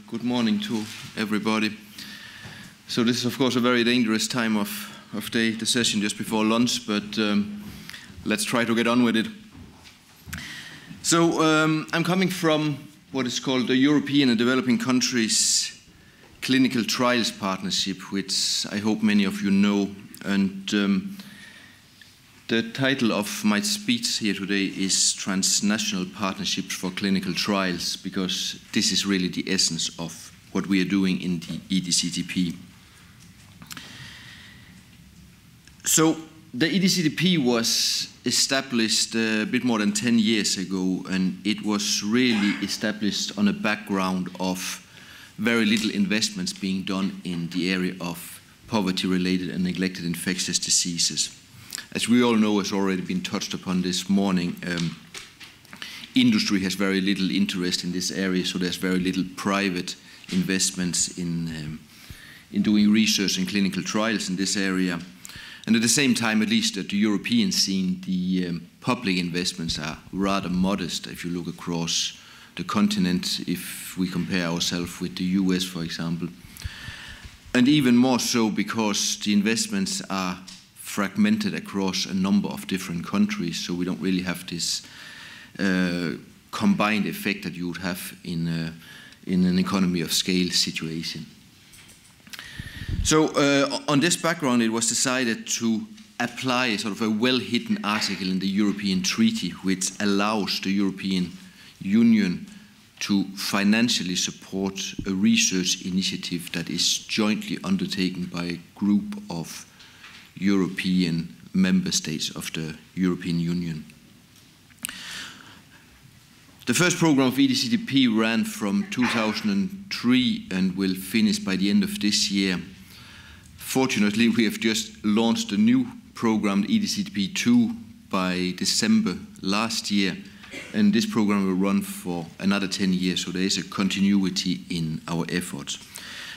Good morning to everybody. So this is of course a very dangerous time of day, the session just before lunch, but let's try to get on with it. So I'm coming from what is called the European and Developing Countries Clinical Trials Partnership, which I hope many of you know. And the title of my speech here today is Transnational Partnerships for Clinical Trials, because this is really the essence of what we are doing in the EDCTP. So the EDCTP was established a bit more than 10 years ago, and it was really established on a background of very little investments being done in the area of poverty-related and neglected infectious diseases. As we all know, has already been touched upon this morning, industry has very little interest in this area, so there's very little private investments in doing research and clinical trials in this area. And at the same time, at least at the European scene, the public investments are rather modest if you look across the continent, if we compare ourselves with the US, for example. And even more so because the investments are fragmented across a number of different countries, so we don't really have this combined effect that you would have in an economy of scale situation. So on this background, it was decided to apply sort of a well-hidden article in the European Treaty, which allows the European Union to financially support a research initiative that is jointly undertaken by a group of European member states of the European Union. The first program of EDCTP ran from 2003 and will finish by the end of this year. Fortunately, we have just launched a new program, EDCTP2, by December last year, and this program will run for another 10 years, so there is a continuity in our efforts.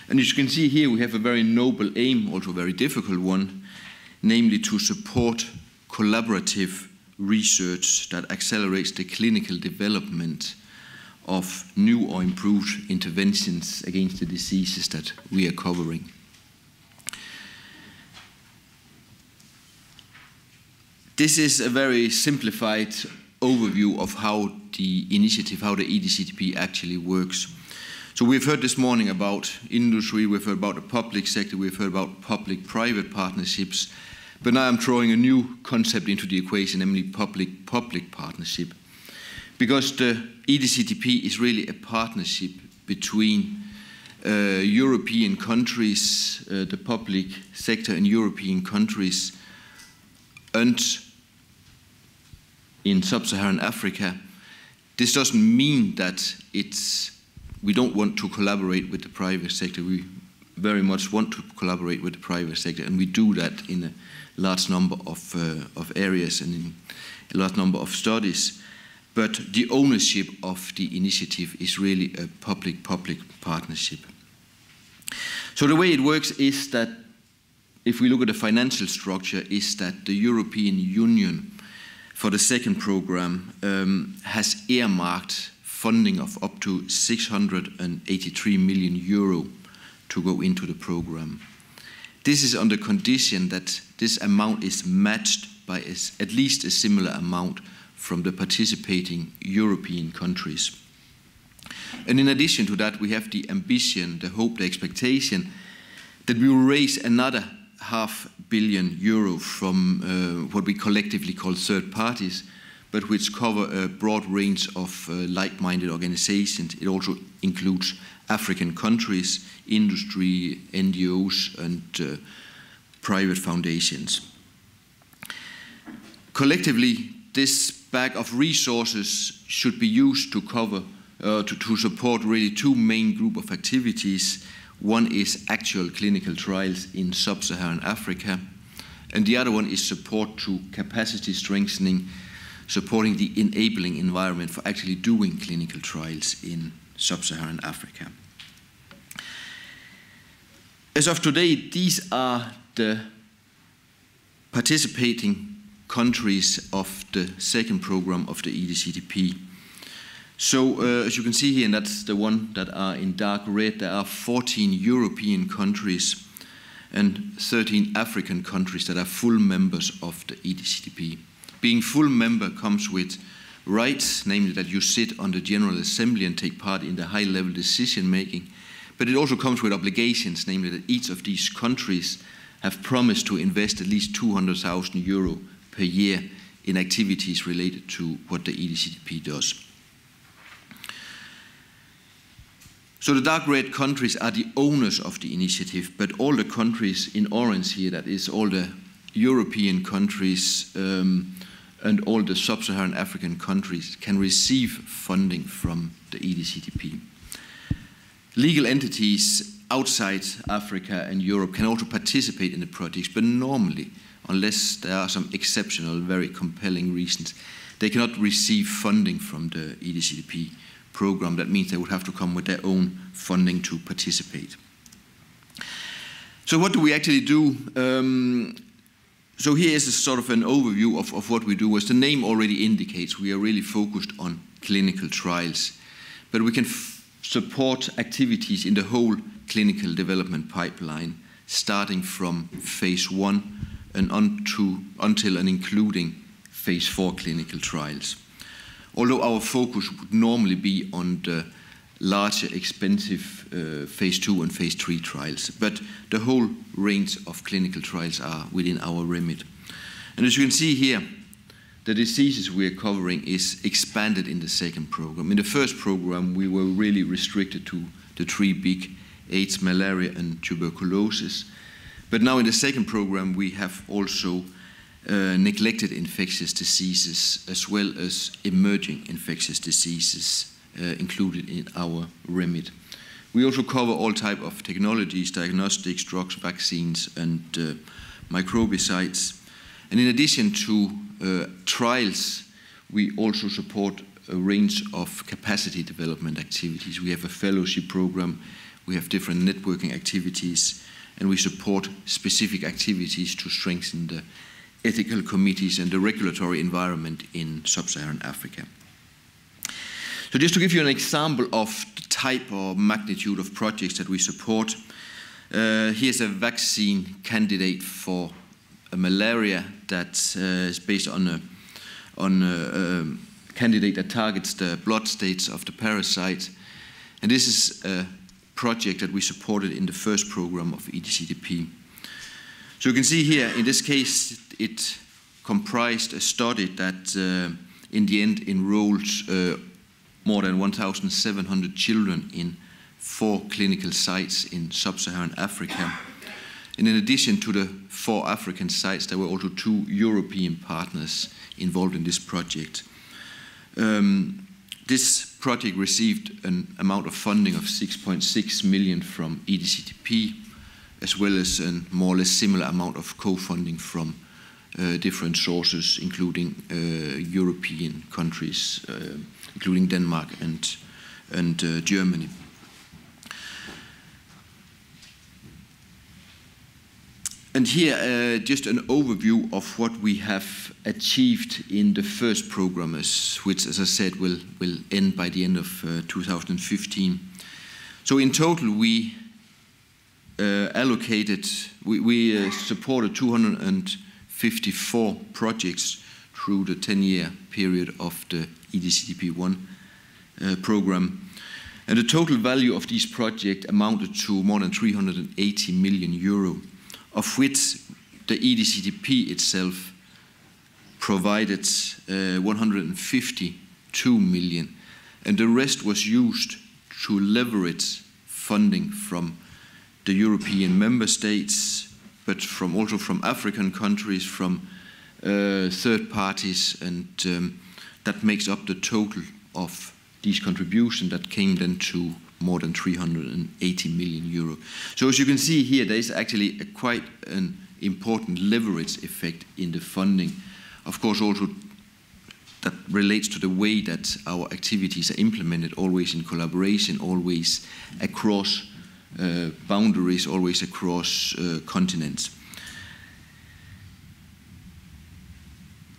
And as you can see here, we have a very noble aim, also a very difficult one, namely to support collaborative research that accelerates the clinical development of new or improved interventions against the diseases that we are covering. This is a very simplified overview of how the initiative, how the EDCTP actually works. So we've heard this morning about industry, we've heard about the public sector, we've heard about public-private partnerships, but now I'm throwing a new concept into the equation, namely public-public partnership. Because the EDCTP is really a partnership between European countries, the public sector in European countries, and in sub-Saharan Africa. This doesn't mean that we don't want to collaborate with the private sector. We very much want to collaborate with the private sector, and we do that in a large number of areas and in a large number of studies. But the ownership of the initiative is really a public-public partnership. So the way it works is that, if we look at the financial structure, is that the European Union, for the second program, has earmarked funding of up to 683 million euro to go into the program. This is on the condition that this amount is matched by at least a similar amount from the participating European countries. And in addition to that, we have the ambition, the hope, the expectation that we will raise another €500 million from what we collectively call third parties, but which cover a broad range of like-minded organizations. It also includes African countries, industry, NGOs, and private foundations. Collectively, this bag of resources should be used to cover, to support really two main groups of activities. One is actual clinical trials in sub-Saharan Africa, and the other one is support to capacity strengthening, supporting the enabling environment for actually doing clinical trials in sub-Saharan Africa. As of today, these are the participating countries of the second program of the EDCTP. So as you can see here, and that's the one that are in dark red, there are 14 European countries and 13 African countries that are full members of the EDCTP. Being full member comes with rights, namely that you sit on the General Assembly and take part in the high-level decision-making, but it also comes with obligations, namely that each of these countries have promised to invest at least 200,000 euro per year in activities related to what the EDCTP does. So the dark red countries are the owners of the initiative, but all the countries in orange here, that is all the European countries and all the sub-Saharan African countries, can receive funding from the EDCTP. Legal entities outside Africa and Europe can also participate in the projects, but normally, unless there are some exceptional, very compelling reasons, they cannot receive funding from the EDCTP program. That means they would have to come with their own funding to participate. So what do we actually do? So here is a sort of an overview of what we do. As the name already indicates, we are really focused on clinical trials, but we can support activities in the whole clinical development pipeline, starting from phase 1 and until and including phase 4 clinical trials. Although our focus would normally be on the larger, expensive phase 2 and phase 3 trials, but the whole range of clinical trials are within our remit. And as you can see here, the diseases we are covering is expanded in the second program. In the first program, we were really restricted to the 3 big: AIDS, malaria, and tuberculosis. But now in the second program, we have also neglected infectious diseases as well as emerging infectious diseases included in our remit. We also cover all types of technologies, diagnostics, drugs, vaccines, and microbicides. And in addition to trials, we also support a range of capacity development activities. We have a fellowship program, we have different networking activities, and we support specific activities to strengthen the ethical committees and the regulatory environment in sub-Saharan Africa. So just to give you an example of the type or magnitude of projects that we support, here's a vaccine candidate for a malaria that is based on a candidate that targets the blood states of the parasite. And this is a project that we supported in the first program of EDCTP. So you can see here, in this case, it comprised a study that in the end enrolled more than 1,700 children in 4 clinical sites in sub-Saharan Africa. And in addition to the 4 African sites, there were also 2 European partners involved in this project. This project received an amount of funding of 6.6 million from EDCTP, as well as a more or less similar amount of co-funding from different sources, including European countries, including Denmark and Germany. And here, just an overview of what we have achieved in the first program, which, as I said, will end by the end of 2015. So in total, we we supported 254 projects through the 10-year period of the EDCTP1 program. And the total value of these projects amounted to more than 380 million euro, of which the EDCTP itself provided 152 million, and the rest was used to leverage funding from the European member states, but also from African countries, from third parties, and that makes up the total of these contributions that came then to more than 380 million euro. So as you can see here, there is actually quite an important leverage effect in the funding. Of course, also that relates to the way that our activities are implemented, always in collaboration, always across boundaries, always across continents.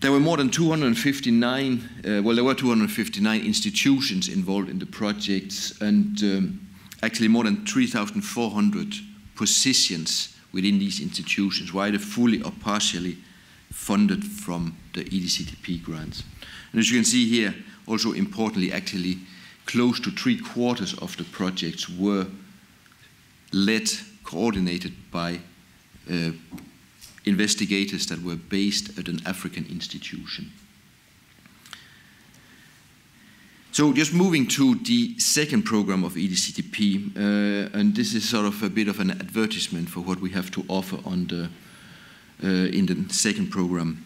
There were more than 259, there were 259 institutions involved in the projects, and actually more than 3,400 positions within these institutions were either fully or partially funded from the EDCTP grants. And as you can see here, also importantly, actually close to 3/4 of the projects were led, coordinated by investigators that were based at an African institution. So just moving to the second program of EDCTP, and this is sort of a bit of an advertisement for what we have to offer on the, in the second program.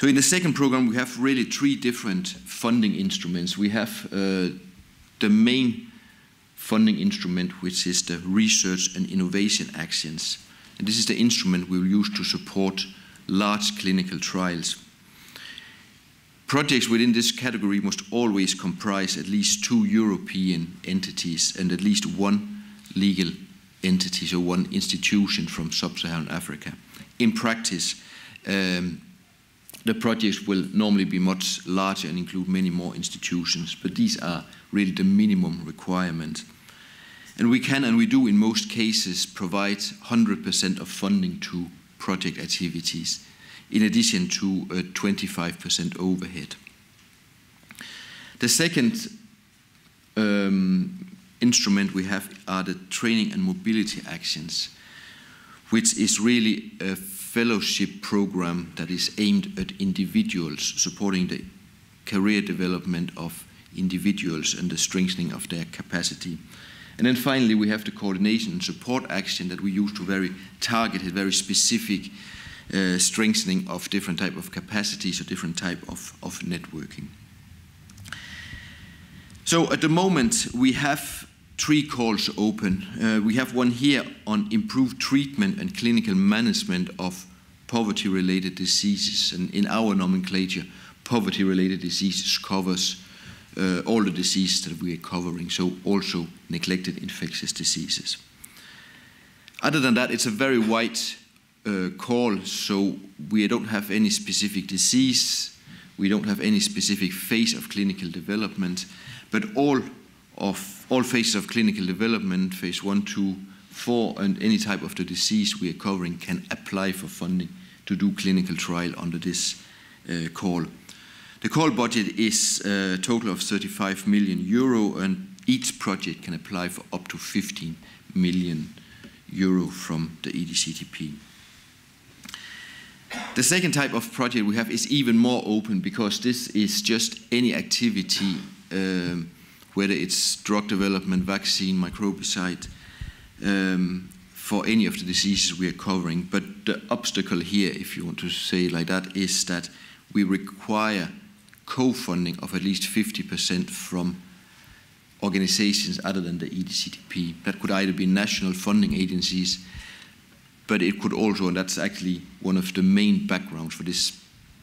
So in the second program, we have really 3 different funding instruments. We have the main funding instrument, which is the research and innovation actions. And this is the instrument we will use to support large clinical trials. Projects within this category must always comprise at least 2 European entities and at least 1 legal entity, so 1 institution from sub-Saharan Africa. In practice, the projects will normally be much larger and include many more institutions, but these are really the minimum requirements. And we can, and we do in most cases, provide 100% of funding to project activities, in addition to a 25% overhead. The second instrument we have are the training and mobility actions, which is really a fellowship program that is aimed at individuals, supporting the career development of individuals and the strengthening of their capacity. And then finally, we have the coordination and support action that we use to very targeted, very specific strengthening of different type of capacities or different type of networking. So at the moment, we have 3 calls open. We have one here on improved treatment and clinical management of poverty-related diseases. And in our nomenclature, poverty-related diseases covers all the diseases that we are covering, so also neglected infectious diseases. Other than that, it's a very wide call, so we don't have any specific disease, we don't have any specific phase of clinical development, but all phases of clinical development, phase 1, 2, 4, and any type of the disease we are covering can apply for funding to do clinical trial under this call. The call budget is a total of 35 million euro, and each project can apply for up to 15 million euro from the EDCTP. The second type of project we have is even more open, because this is just any activity, whether it's drug development, vaccine, microbicide, for any of the diseases we are covering. But the obstacle here, if you want to say it like that, is that we require co-funding of at least 50% from organizations other than the EDCTP. That could either be national funding agencies, but it could also, and that's actually one of the main backgrounds for this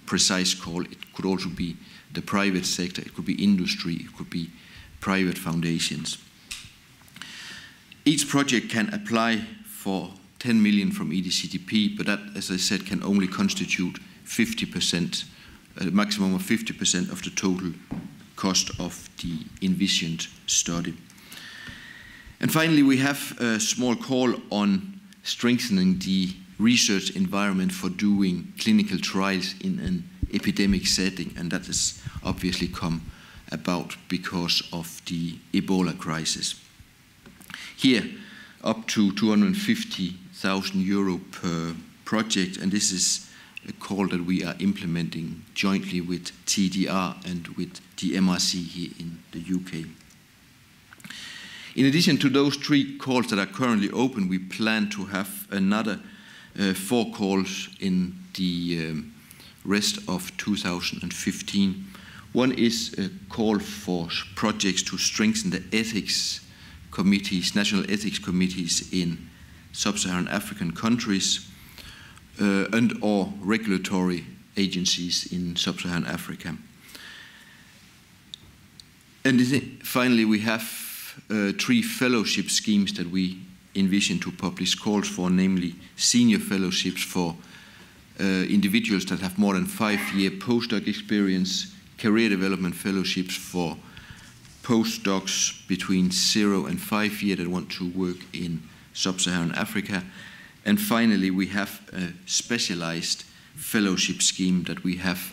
precise call, it could also be the private sector, it could be industry, it could be private foundations. Each project can apply for 10 million from EDCTP, but that, as I said, can only constitute 50%, a maximum of 50% of the total cost of the envisioned study. And finally, we have a small call on strengthening the research environment for doing clinical trials in an epidemic setting, and that has obviously come about because of the Ebola crisis. Here, up to 250,000 euro per project, and this is a call that we are implementing jointly with TDR and with the MRC here in the UK. In addition to those 3 calls that are currently open, we plan to have another 4 calls in the rest of 2015. One is a call for projects to strengthen the ethics committees, national ethics committees in sub-Saharan African countries and or regulatory agencies in sub-Saharan Africa. And finally, we have 3 fellowship schemes that we envision to publish calls for, namely senior fellowships for individuals that have more than 5-year postdoc experience, career development fellowships for postdocs between 0 and 5 years that want to work in sub-Saharan Africa. And finally, we have a specialized fellowship scheme that we have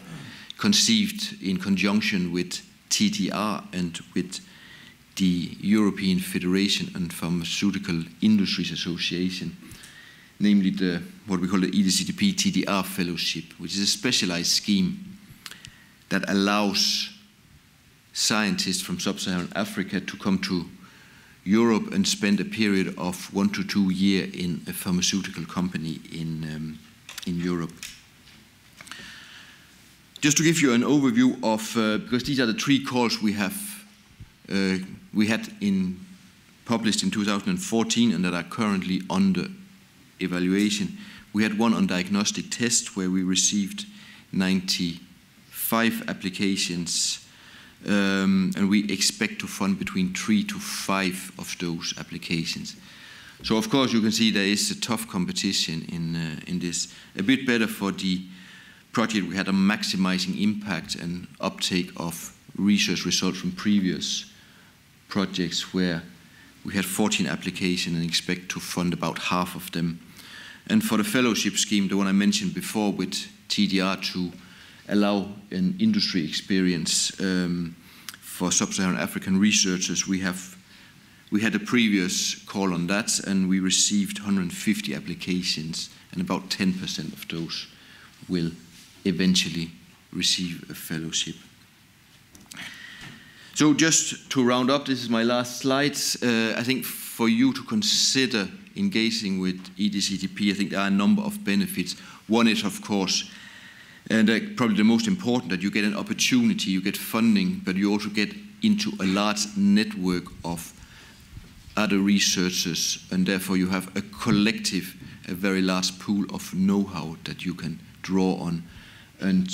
conceived in conjunction with TDR and with the European Federation and Pharmaceutical Industries Association, namely what we call the EDCTP TDR Fellowship, which is a specialized scheme that allows scientists from sub-Saharan Africa to come to Europe and spend a period of 1 to 2 years in a pharmaceutical company in Europe. Just to give you an overview of, because these are the 3 calls we had published in 2014 and that are currently under evaluation. We had one on diagnostic tests where we received 95 applications, and we expect to fund between 3 to 5 of those applications. So of course you can see there is a tough competition in this. A bit better for the project we had on maximizing impact and uptake of research results from previous projects where we had 14 applications and expect to fund about half of them. And for the fellowship scheme, the one I mentioned before with TDR to allow an industry experience for sub-Saharan African researchers, we had a previous call on that and we received 150 applications and about 10% of those will eventually receive a fellowship. So just to round up, this is my last slides. I think for you to consider engaging with EDCTP, I think there are a number of benefits. One is, of course, and probably the most important, that you get an opportunity, you get funding, but you also get into a large network of other researchers, and therefore you have a collective, a very large pool of know-how that you can draw on. And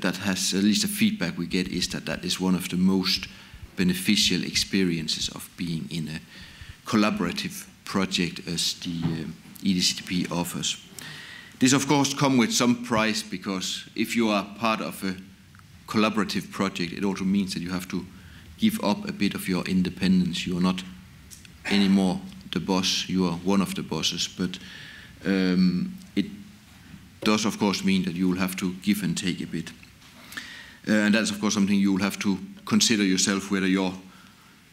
that has, at least the feedback we get is that that is one of the most beneficial experiences of being in a collaborative project as the EDCTP offers. This of course comes with some price, because if you are part of a collaborative project, it also means that you have to give up a bit of your independence. You are not anymore the boss, you are one of the bosses, but it does of course mean that you will have to give and take a bit. And that's of course something you will have to consider yourself, whether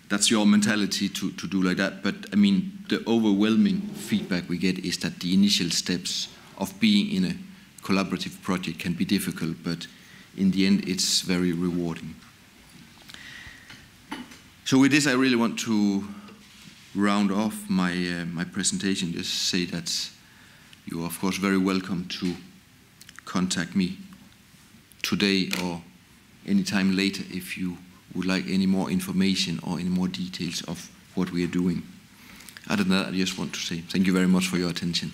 that's your mentality to do like that. But I mean, the overwhelming feedback we get is that the initial steps of being in a collaborative project can be difficult, but in the end it's very rewarding. So with this I really want to round off my presentation. Just say that you are of course very welcome to contact me today or anytime later if you would like any more information or any more details of what we are doing. Other than that, I just want to say thank you very much for your attention.